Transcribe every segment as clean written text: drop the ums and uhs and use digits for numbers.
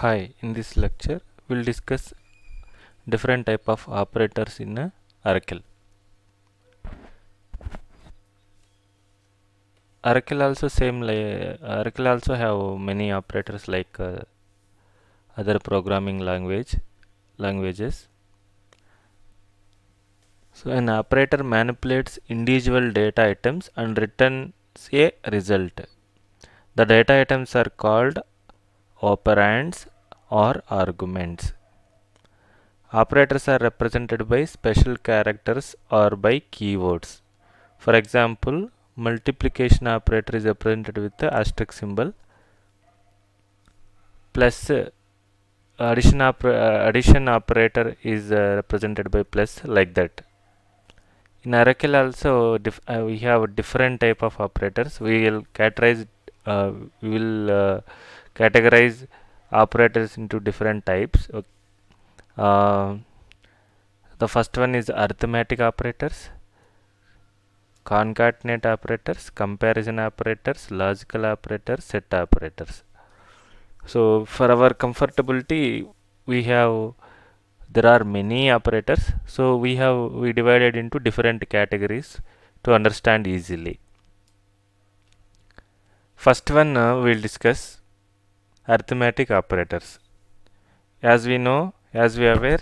Hi, in this lecture we'll discuss different type of operators in Oracle. Oracle also have many operators like other programming languages. So an operator manipulates individual data items and returns a result. The data items are called operands or arguments. Operators are represented by special characters or by keywords. For example, multiplication operator is represented with the asterisk symbol, plus addition operator is represented by plus, like that. In Oracle also we have different type of operators. Uh, we will categorize operators into different types. Uh, the first one is arithmetic operators, concatenate operators, comparison operators, logical operators, set operators. So for our comfortability, there are many operators. So we divided into different categories to understand easily. First one we'll discuss arithmetic operators. As we are aware,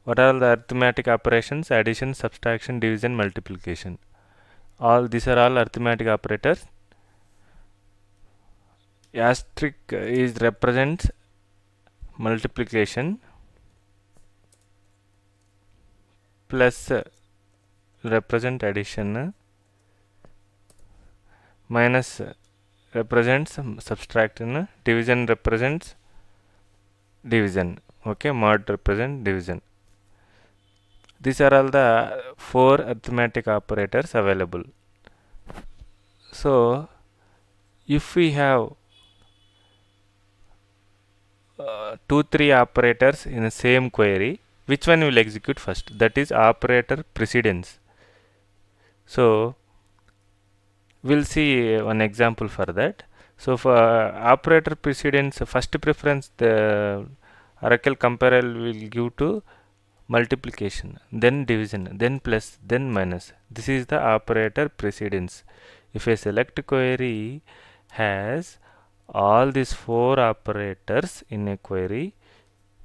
what are the arithmetic operations? Addition, subtraction, division, multiplication. These are all arithmetic operators. Asterisk is represents multiplication, plus represent addition, minus represents subtraction, division represents division. Okay, mod represent division. These are all the 4 arithmetic operators available. So if we have 2-3 operators in the same query, which one will execute first? That is operator precedence. So we'll see one example for that. So for operator precedence, first preference the Oracle compiler will give to multiplication, then division, then plus, then minus. This is the operator precedence. If a select query has all these 4 operators in a query,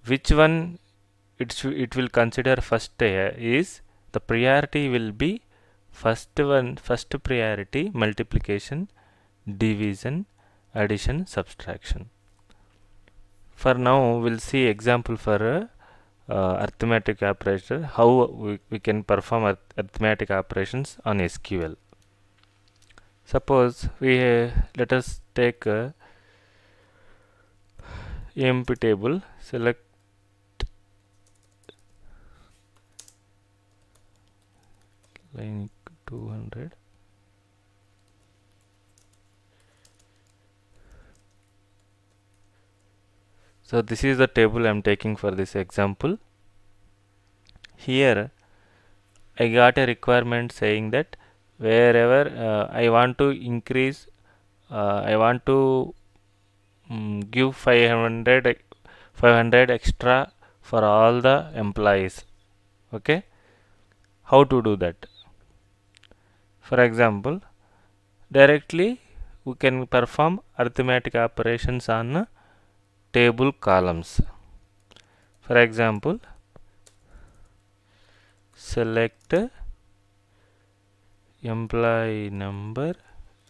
which one it will consider first is the priority will be first priority multiplication, division, addition, subtraction. For now we'll see example for arithmetic operator, how we can perform arithmetic operations on SQL. Suppose let us take empty table, select line 200. So this is the table I am taking for this example. Here I got a requirement saying that wherever I want to increase, I want to give 500 extra for all the employees. Okay, how to do that? For example, directly we can perform arithmetic operations on table columns. For example, select employee number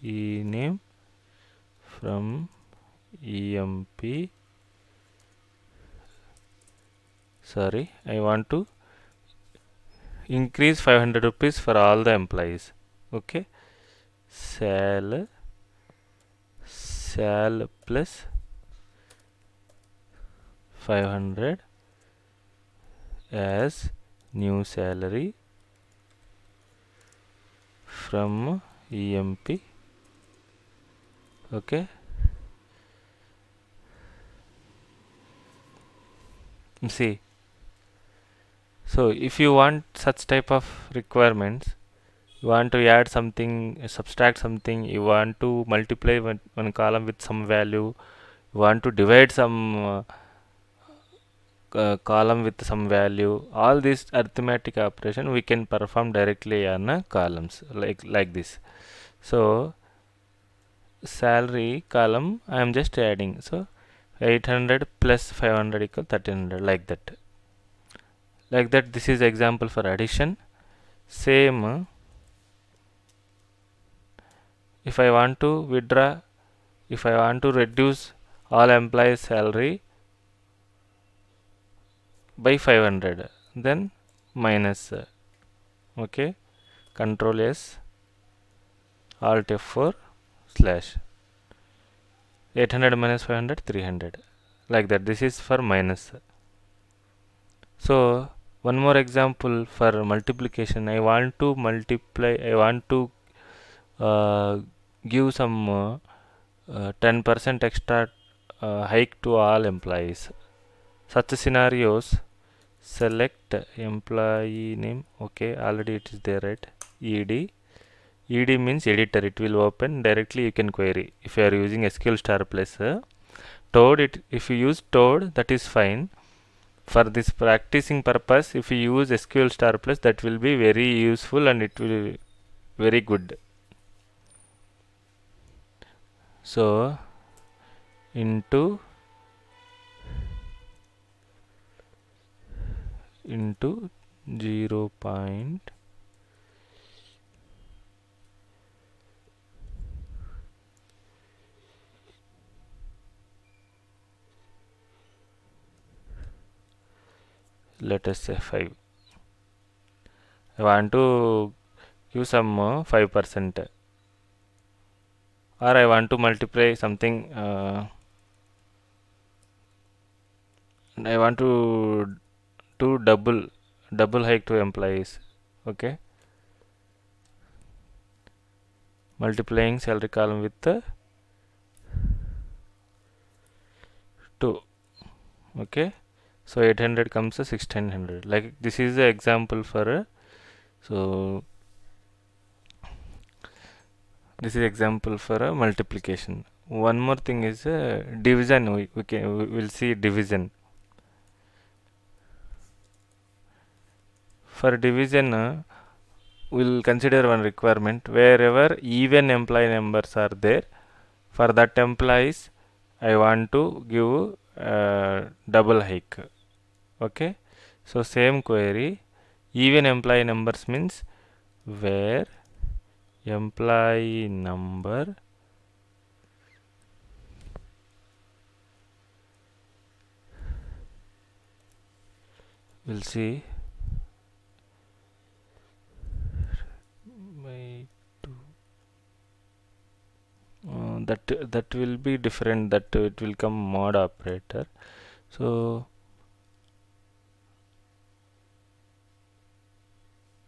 ename from EMP. Sorry, I want to increase 500 rupees for all the employees. Okay, sal plus 500 as new salary from EMP. Okay, see. So if you want such type of requirements, you want to add something, subtract something, you want to multiply one column with some value, you want to divide some column with some value, all this arithmetic operation we can perform directly on columns like this. So salary column I am just adding, so 800 plus 500 equal 1300, like that. This is example for addition. Same, if I want to withdraw, if I want to reduce all employees salary by 500, then minus, okay, control S, alt F4 slash 800 minus 500 300, like that. This is for minus. So one more example for multiplication. I want to multiply, I want to give some 10% extra hike to all employees. Such scenarios, select employee name, okay, already it is there, right? ed means editor, it will open directly, you can query. If you are using SQL star plus Toad, if you use Toad, that is fine. For this practicing purpose, if you use SQL star plus, that will be very useful and it will be very good. So into 0 point let us say 5. I want to give some 5%, or I want to multiply something, I want to do double hike to employees, okay, multiplying salary column with 2, okay. So 800 comes to 1600, like this is the example for so this is example for a multiplication. One more thing is division. We will see division. For division, we'll consider one requirement. Wherever even employee numbers are there, for that employees I want to give double hike, okay. So same query, even employee numbers means where employee number we'll see by 2, that will be different, that it will come mod operator. So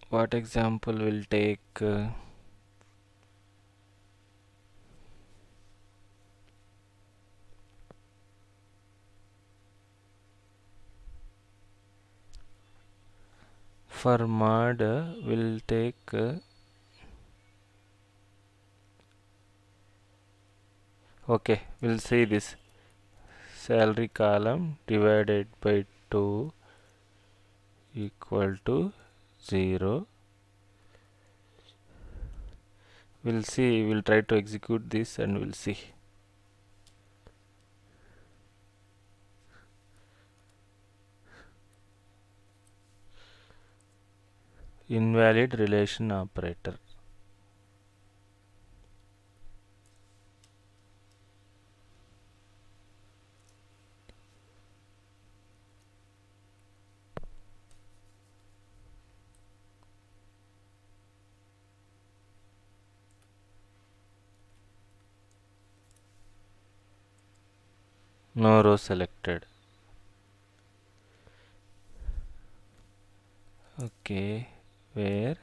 what example will take for mod will take okay, we'll see this salary column divided by 2 equal to 0. We'll see, we'll try to execute this and we'll see. Invalid relation operator. No row selected. Okay, where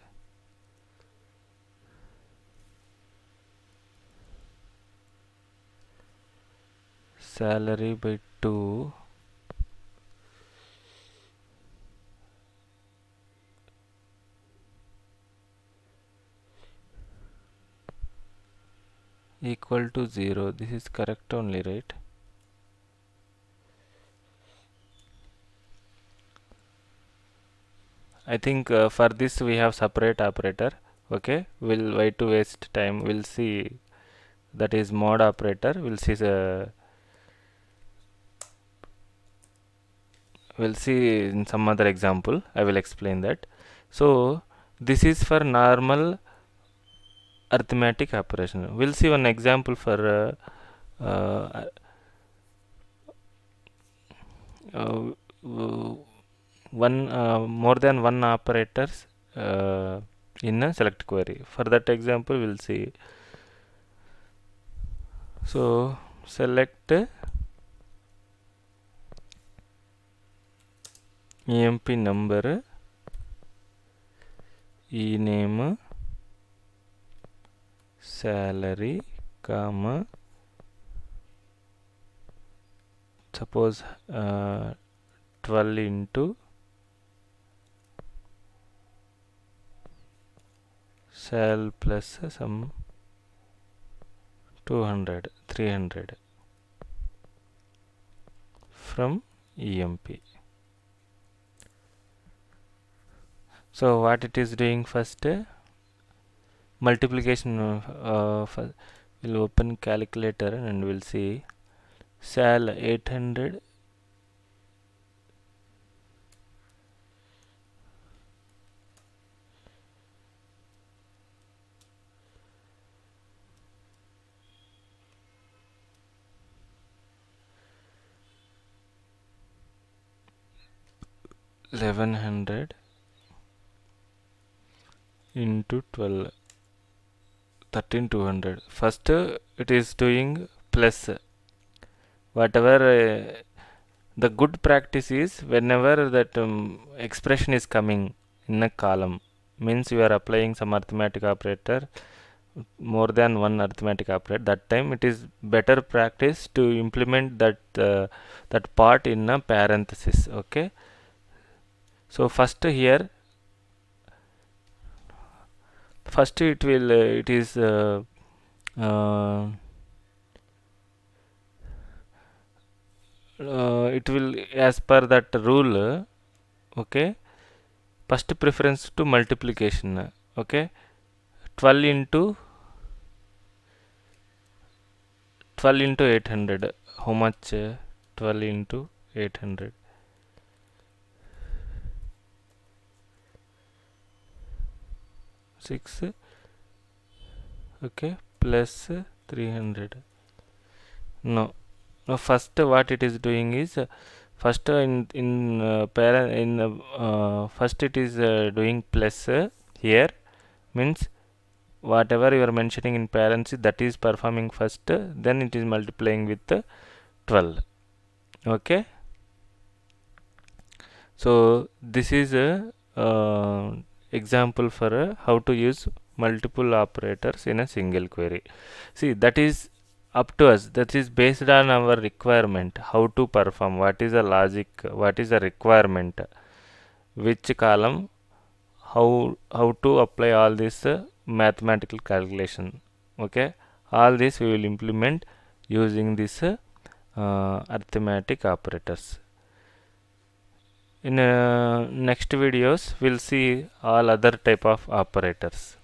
salary by 2 equal to 0. This is correct only, right? I think for this we have separate operator. Okay, we'll why to waste time. We'll see that is mod operator. We'll see in some other example. I will explain that. So this is for normal arithmetic operation. We'll see one example for uh, one more than one operators in a select query. For that example, we'll see. So select EMP number, ename, salary, comma, suppose 12 into sal plus some 200, 300 from EMP. So what it is doing first, multiplication. We'll open calculator and we'll see sal 800 1100 into 12 13200. First it is doing plus whatever the good practice is whenever that expression is coming in a column, means you are applying some arithmetic operator, more than one arithmetic operator, that time it is better practice to implement that part in a parenthesis. Okay, so first here it will it is it will as per that rule. Okay, first preference to multiplication. Okay, 12 into 800, how much? 12 into 800, 6. Okay, plus 300. No, first what it is doing is first first it is doing plus here, means whatever you are mentioning in parentheses, that is performing first, then it is multiplying with 12. Okay, so this is a example for how to use multiple operators in a single query. See, that is up to us, that is based on our requirement, how to perform, what is the logic, what is the requirement, which column, how to apply all this mathematical calculation. Okay, all this we will implement using this arithmetic operators. In next videos we'll see all other type of operators.